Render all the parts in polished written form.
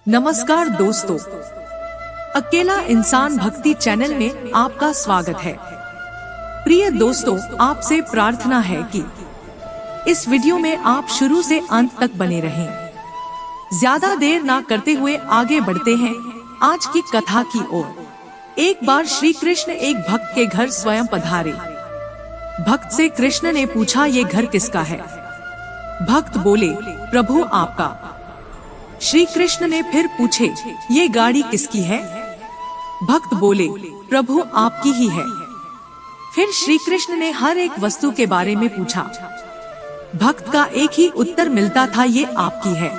नमस्कार दोस्तों, अकेला इंसान भक्ति चैनल में आपका स्वागत है। प्रिय दोस्तों, आपसे प्रार्थना है कि इस वीडियो में आप शुरू से अंत तक बने रहें। ज्यादा देर ना करते हुए आगे बढ़ते हैं आज की कथा की ओर। एक बार श्री कृष्ण एक भक्त के घर स्वयं पधारे। भक्त से कृष्ण ने पूछा, ये घर किसका है? भक्त बोले, प्रभु आपका। श्री कृष्ण ने फिर पूछे, ये गाड़ी किसकी है? भक्त बोले, प्रभु आपकी ही है। फिर श्री कृष्ण ने हर एक वस्तु के बारे में पूछा। भक्त का एक ही उत्तर मिलता था, ये आपकी है।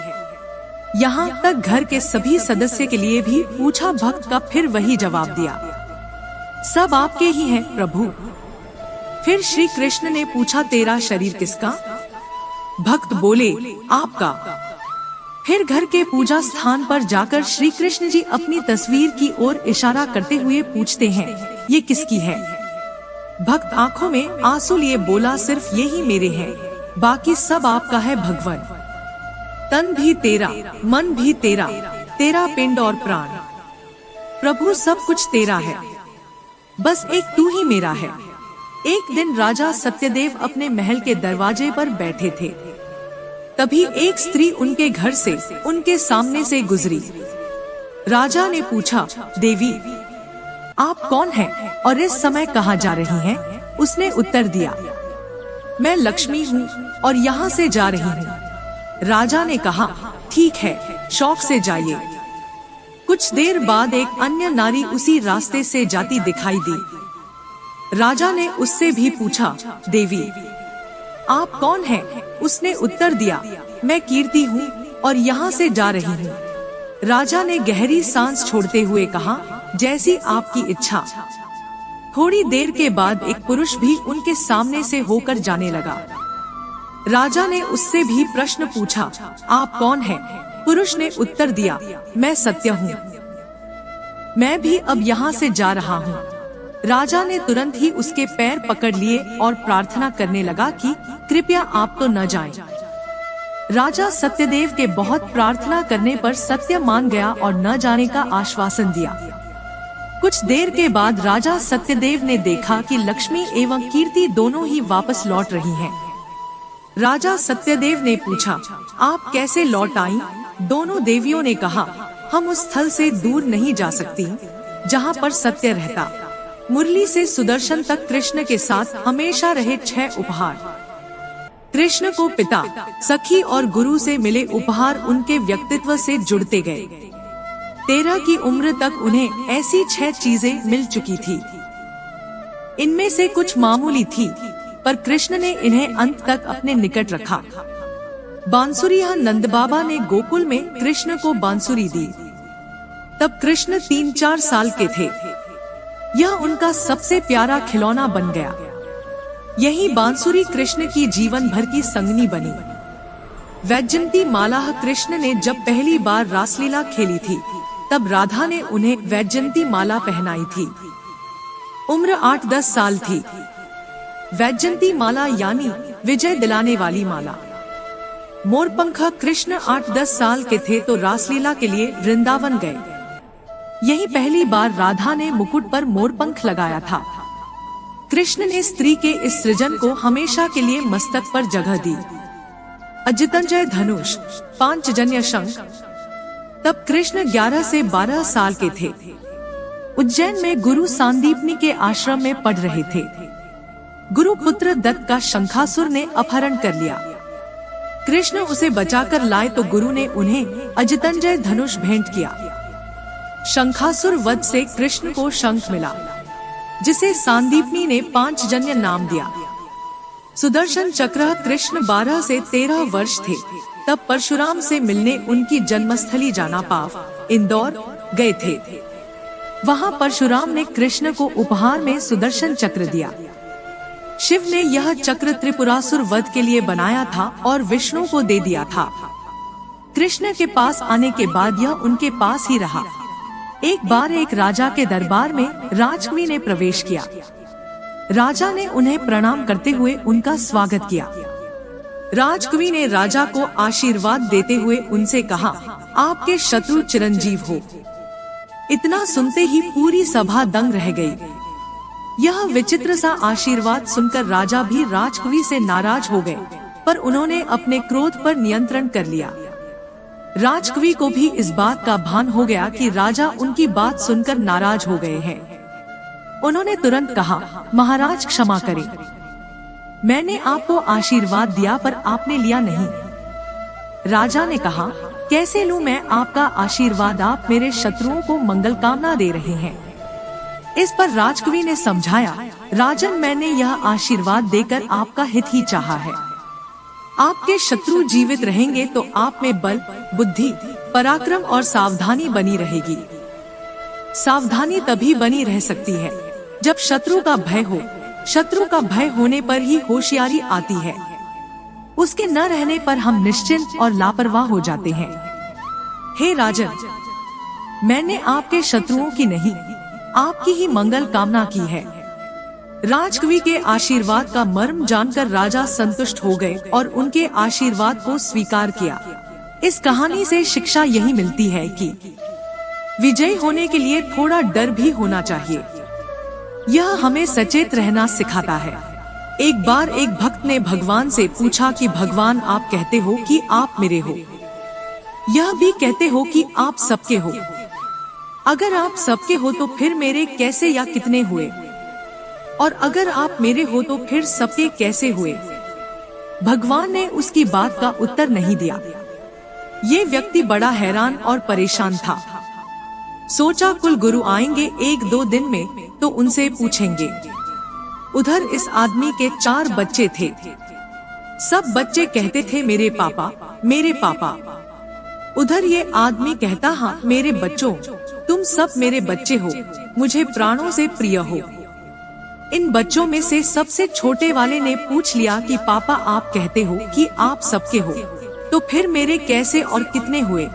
यहाँ तक घर के सभी सदस्य के लिए भी पूछा, भक्त का फिर वही जवाब दिया, सब आपके ही हैं प्रभु। फिर श्री कृष्ण ने पूछा, तेरा शरीर किसका? भक्त बोले, आपका। फिर घर के पूजा स्थान पर जाकर श्री कृष्ण जी अपनी तस्वीर की ओर इशारा करते हुए पूछते हैं, ये किसकी है? भक्त आंखों में आंसू लिए बोला, सिर्फ यही मेरे हैं, बाकी सब आपका है भगवान। तन भी तेरा, मन भी तेरा, तेरा पिंड और प्राण, प्रभु सब कुछ तेरा है, बस एक तू ही मेरा है। एक दिन राजा सत्यदेव अपने महल के दरवाजे पर बैठे थे। तभी एक स्त्री उनके घर से उनके सामने से गुजरी। राजा ने पूछा, देवी आप कौन हैं और इस समय कहाँ जा रही हैं? उसने उत्तर दिया, मैं लक्ष्मी हूँ और यहाँ से जा रही हूँ। राजा ने कहा, ठीक है, शौक से जाइए। कुछ देर बाद एक अन्य नारी उसी रास्ते से जाती दिखाई दी। राजा ने उससे भी पूछा, देवी आप कौन हैं? उसने उत्तर दिया, मैं कीर्ति हूँ और यहाँ से जा रही हूँ। राजा ने गहरी सांस छोड़ते हुए कहा, जैसी आपकी इच्छा। थोड़ी देर के बाद एक पुरुष भी उनके सामने से होकर जाने लगा। राजा ने उससे भी प्रश्न पूछा, आप कौन हैं? पुरुष ने उत्तर दिया, मैं सत्य हूँ, मैं भी अब यहाँ से जा रहा हूँ। राजा ने तुरंत ही उसके पैर पकड़ लिए और प्रार्थना करने लगा कि कृपया आप तो न जाएं। राजा सत्यदेव के बहुत प्रार्थना करने पर सत्य मान गया और न जाने का आश्वासन दिया। कुछ देर के बाद राजा सत्यदेव ने देखा कि लक्ष्मी एवं कीर्ति दोनों ही वापस लौट रही हैं। राजा सत्यदेव ने पूछा, आप कैसे लौट आईं? दोनों देवियों ने कहा, हम उस स्थल से दूर नहीं जा सकती जहाँ पर सत्य रहता। मुरली से सुदर्शन तक कृष्ण के साथ हमेशा रहे 6 उपहार। कृष्ण को पिता, सखी और गुरु से मिले उपहार उनके व्यक्तित्व से जुड़ते गए। 13 की उम्र तक उन्हें ऐसी 6 चीजें मिल चुकी थी। इनमें से कुछ मामूली थी, पर कृष्ण ने इन्हें अंत तक अपने निकट रखा। बांसुरी, नंद बाबा ने गोकुल में कृष्ण को बांसुरी दी। तब कृष्ण 3-4 साल के थे। यह उनका सबसे प्यारा खिलौना बन गया। यही बांसुरी कृष्ण की जीवन भर की संगनी बनी। वैजयंती माला कृष्ण ने जब पहली बार रासलीला खेली थी, तब राधा ने उन्हें वैजयंती माला पहनाई थी। उम्र 8-10 साल थी। वैजयंती माला यानी विजय दिलाने वाली माला। मोरपंखा कृष्ण 8-10 साल के थे तो रासलीला के लिए वृंदावन गए। यही पहली बार राधा ने मुकुट पर मोरपंख लगाया था। कृष्ण ने स्त्री के इस सृजन को हमेशा के लिए मस्तक पर जगह दी। अजितंजय धनुष, पांचजन्य शंख। तब कृष्ण 11 से 12 साल के थे। उज्जैन में गुरु सांदीपनी के आश्रम में पढ़ रहे थे। गुरु पुत्र दत्त का शंखासुर ने अपहरण कर लिया। कृष्ण उसे बचाकर लाए तो गुरु ने उन्हें अजितंजय धनुष भेंट किया। शंखासुर वध से कृष्ण को शंख मिला, जिसे सांदीपनी ने पांचजन्य नाम दिया। सुदर्शन चक्र कृष्ण 12 से 13 वर्ष थे, तब परशुराम से मिलने उनकी जन्मस्थली जानापाव इंदौर गए थे। वहां परशुराम ने कृष्ण को उपहार में सुदर्शन चक्र दिया। शिव ने यह चक्र त्रिपुरासुर वध के लिए बनाया था और विष्णु को दे दिया था। कृष्ण के पास आने के बाद यह उनके पास ही रहा। एक बार एक राजा के दरबार में राजकुमारी ने प्रवेश किया। राजा ने उन्हें प्रणाम करते हुए उनका स्वागत किया। राजकवि ने राजा को आशीर्वाद देते हुए उनसे कहा, आपके शत्रु चिरंजीव हो। इतना सुनते ही पूरी सभा दंग रह गई। यह विचित्र सा आशीर्वाद सुनकर राजा भी राजकवि से नाराज हो गए, पर उन्होंने अपने क्रोध पर नियंत्रण कर लिया। राजकवि को भी इस बात का भान हो गया कि राजा उनकी बात सुनकर नाराज हो गए हैं। उन्होंने तुरंत कहा, महाराज क्षमा करें, मैंने आपको आशीर्वाद दिया पर आपने लिया नहीं। राजा ने कहा, कैसे लूं मैं आपका आशीर्वाद, आप मेरे शत्रुओं को मंगल कामना दे रहे हैं। इस पर राजकवि ने समझाया, राजन, मैंने यह आशीर्वाद देकर आपका हित ही चाहा है। आपके शत्रु जीवित रहेंगे तो आप में बल, बुद्धि, पराक्रम और सावधानी बनी रहेगी। सावधानी तभी बनी रह सकती है जब शत्रु का भय हो। शत्रु का भय होने पर ही होशियारी आती है। उसके न रहने पर हम निश्चिंत और लापरवाह हो जाते हैं। हे राजन, मैंने आपके शत्रुओं की नहीं, आपकी ही मंगल कामना की है। राजकवि के आशीर्वाद का मर्म जानकर राजा संतुष्ट हो गए और उनके आशीर्वाद को स्वीकार किया। इस कहानी से शिक्षा यही मिलती है कि विजयी होने के लिए थोड़ा डर भी होना चाहिए। यह हमें सचेत रहना सिखाता है। एक बार एक भक्त ने भगवान से पूछा कि भगवान, आप कहते हो कि आप मेरे हो, यह भी कहते हो कि आप सबके हो। अगर आप सबके हो तो फिर मेरे कैसे या कितने हुए? और अगर आप मेरे हो तो फिर सबके कैसे हुए? भगवान ने उसकी बात का उत्तर नहीं दिया। ये व्यक्ति बड़ा हैरान और परेशान था। सोचा कुल गुरु आएंगे 1-2 दिन में तो उनसे पूछेंगे। उधर इस आदमी के 4 बच्चे थे। सब बच्चे कहते थे मेरे पापा, मेरे पापा। उधर ये आदमी कहता, हाँ मेरे बच्चों, तुम सब मेरे बच्चे हो, मुझे प्राणों से प्रिय हो। इन बच्चों में से सबसे छोटे वाले ने पूछ लिया कि पापा, आप कहते हो कि आप सबके हो, तो फिर मेरे कैसे और कितने हुए?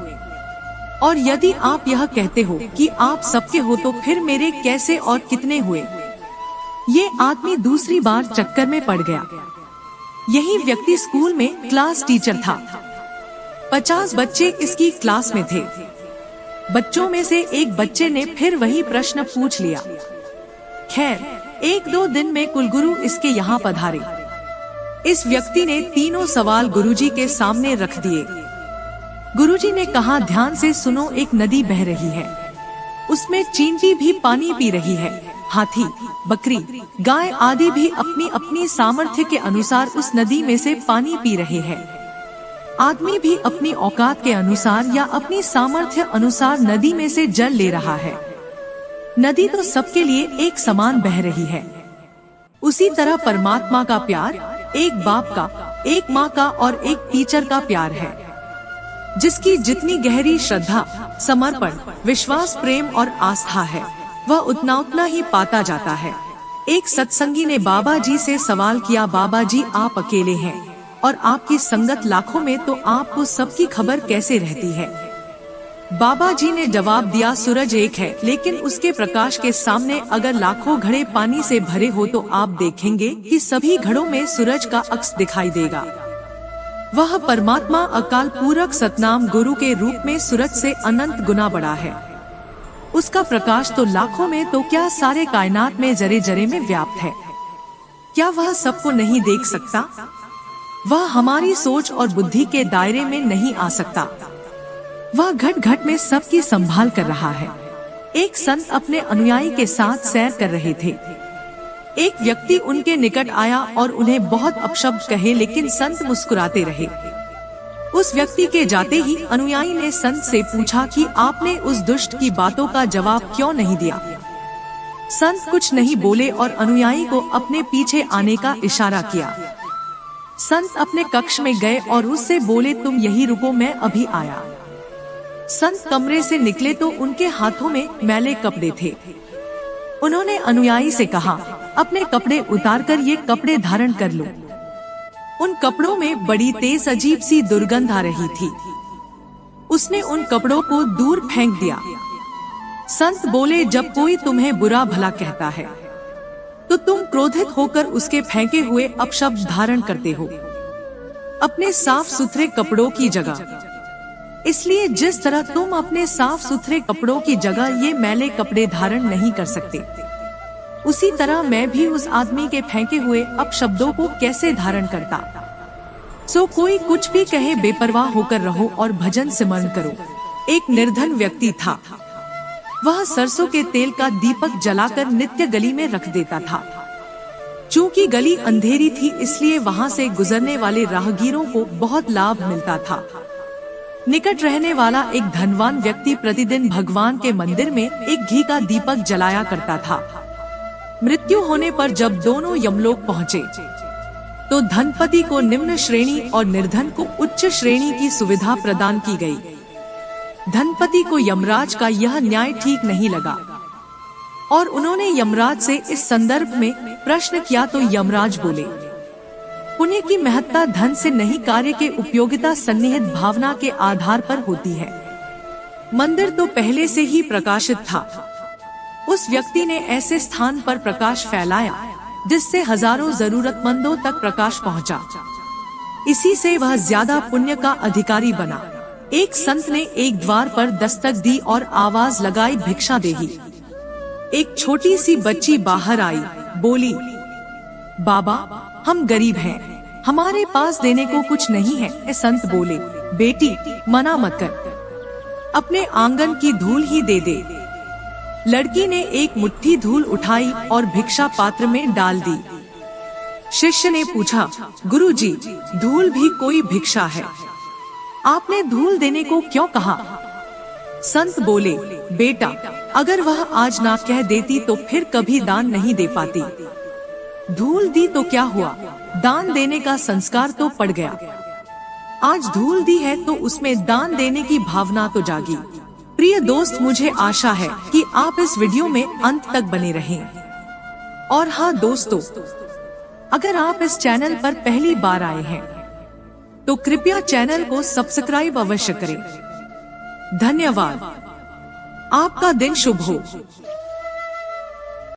और यदि आप यह कहते हो कि आप सबके हो तो फिर मेरे कैसे और कितने हुए? ये आदमी दूसरी बार चक्कर में पड़ गया। यही व्यक्ति स्कूल में क्लास टीचर था। 50 बच्चे इसकी क्लास में थे। बच्चों में से एक बच्चे ने फिर वही प्रश्न पूछ लिया। खैर, 1-2 दिन में कुलगुरु इसके यहाँ पधारे। इस व्यक्ति ने तीनों सवाल गुरुजी के सामने रख दिए। गुरुजी ने कहा, ध्यान से सुनो, एक नदी बह रही है, उसमें चींटी भी पानी पी रही है। हाथी, बकरी, गाय आदि भी अपनी अपनी सामर्थ्य के अनुसार उस नदी में से पानी पी रहे हैं। आदमी भी अपनी औकात के अनुसार या अपनी सामर्थ्य अनुसार नदी में से जल ले रहा है। नदी तो सबके लिए एक समान बह रही है। उसी तरह परमात्मा का प्यार एक बाप का, एक माँ का और एक टीचर का प्यार है। जिसकी जितनी गहरी श्रद्धा, समर्पण, विश्वास, प्रेम और आस्था है, वह उतना ही पाता जाता है। एक सत्संगी ने बाबा जी से सवाल किया, बाबा जी, आप अकेले हैं और आपकी संगत लाखों में, तो आपको सबकी खबर कैसे रहती है? बाबा जी ने जवाब दिया, सूरज एक है, लेकिन उसके प्रकाश के सामने अगर लाखों घड़े पानी से भरे हो तो आप देखेंगे कि सभी घड़ों में सूरज का अक्स दिखाई देगा। वह परमात्मा अकाल पूरक सतनाम गुरु के रूप में सूरज से अनंत गुना बड़ा है। उसका प्रकाश तो लाखों में, तो क्या सारे कायनात में जरे जरे में व्याप्त है। क्या वह सबको नहीं देख सकता? वह हमारी सोच और बुद्धि के दायरे में नहीं आ सकता। वह घट घट में सबकी संभाल कर रहा है। एक संत अपने अनुयायी के साथ सैर कर रहे थे। एक व्यक्ति उनके निकट आया और उन्हें बहुत अपशब्द कहे, लेकिन संत मुस्कुराते रहे। उस व्यक्ति के जाते ही अनुयायी ने संत से पूछा कि आपने उस दुष्ट की बातों का जवाब क्यों नहीं दिया? संत कुछ नहीं बोले और अनुयायी को अपने पीछे आने का इशारा किया। संत अपने कक्ष में गए और उससे बोले, तुम यही रुको, मैं अभी आया। संत कमरे से निकले तो उनके हाथों में मैले कपड़े थे। उन्होंने अनुयायी से कहा, अपने कपड़े उतारकर ये कपड़े धारण कर लो। उन कपड़ों में बड़ी तेज अजीब सी दुर्गंध आ रही थी। उसने उन कपड़ों को दूर फेंक दिया। संत बोले, जब कोई तुम्हें बुरा भला कहता है तो तुम क्रोधित होकर उसके फेंके हुए अपशब्द धारण करते हो। अपने साफ सुथरे कपड़ों की जगह। इसलिए जिस तरह तुम अपने साफ सुथरे कपड़ों की जगह ये मैले कपड़े धारण नहीं कर सकते, उसी तरह मैं भी उस आदमी के फेंके हुए अपशब्दों को कैसे धारण करता। सो कोई कुछ भी कहे, बेपरवाह होकर रहो और भजन सिमरन करो। एक निर्धन व्यक्ति था। वह सरसों के तेल का दीपक जलाकर नित्य गली में रख देता था। चूंकि गली अंधेरी थी, इसलिए वहां से गुजरने वाले राहगीरों को बहुत लाभ मिलता था। निकट रहने वाला एक धनवान व्यक्ति प्रतिदिन भगवान के मंदिर में एक घी का दीपक जलाया करता था। मृत्यु होने पर जब दोनों यमलोक पहुँचे, तो धनपति को निम्न श्रेणी और निर्धन को उच्च श्रेणी की सुविधा प्रदान की गई। धनपति को यमराज का यह न्याय ठीक नहीं लगा और उन्होंने यमराज से इस संदर्भ में प्रश्न किया, तो यमराज बोले, पुण्य की महत्ता धन से नहीं, कार्य के उपयोगिता सन्निहित भावना के आधार पर होती है। मंदिर तो पहले से ही प्रकाशित था। उस व्यक्ति ने ऐसे स्थान पर प्रकाश फैलाया जिससे हजारों जरूरतमंदों तक प्रकाश पहुंचा। इसी से वह ज्यादा पुण्य का अधिकारी बना। एक संत ने एक द्वार पर दस्तक दी और आवाज लगाई, भिक्षा देही। एक छोटी सी बच्ची बाहर आई, बोली, बाबा हम गरीब हैं, हमारे पास देने को कुछ नहीं है। संत बोले, बेटी मना मत कर, अपने आंगन की धूल ही दे दे। लड़की ने एक मुट्ठी धूल उठाई और भिक्षा पात्र में डाल दी। शिष्य ने पूछा, गुरुजी, धूल भी कोई भिक्षा है, आपने धूल देने को क्यों कहा? संत बोले, बेटा अगर वह आज ना कह देती तो फिर कभी दान नहीं दे पाती। धूल दी तो क्या हुआ, दान देने का संस्कार तो पड़ गया। आज धूल दी है तो उसमें दान देने की भावना तो जागी। प्रिय दोस्त, मुझे आशा है कि आप इस वीडियो में अंत तक बने रहें। और हाँ दोस्तों, अगर आप इस चैनल पर पहली बार आए हैं तो कृपया चैनल को सब्सक्राइब अवश्य करें। धन्यवाद। आपका दिन शुभ हो।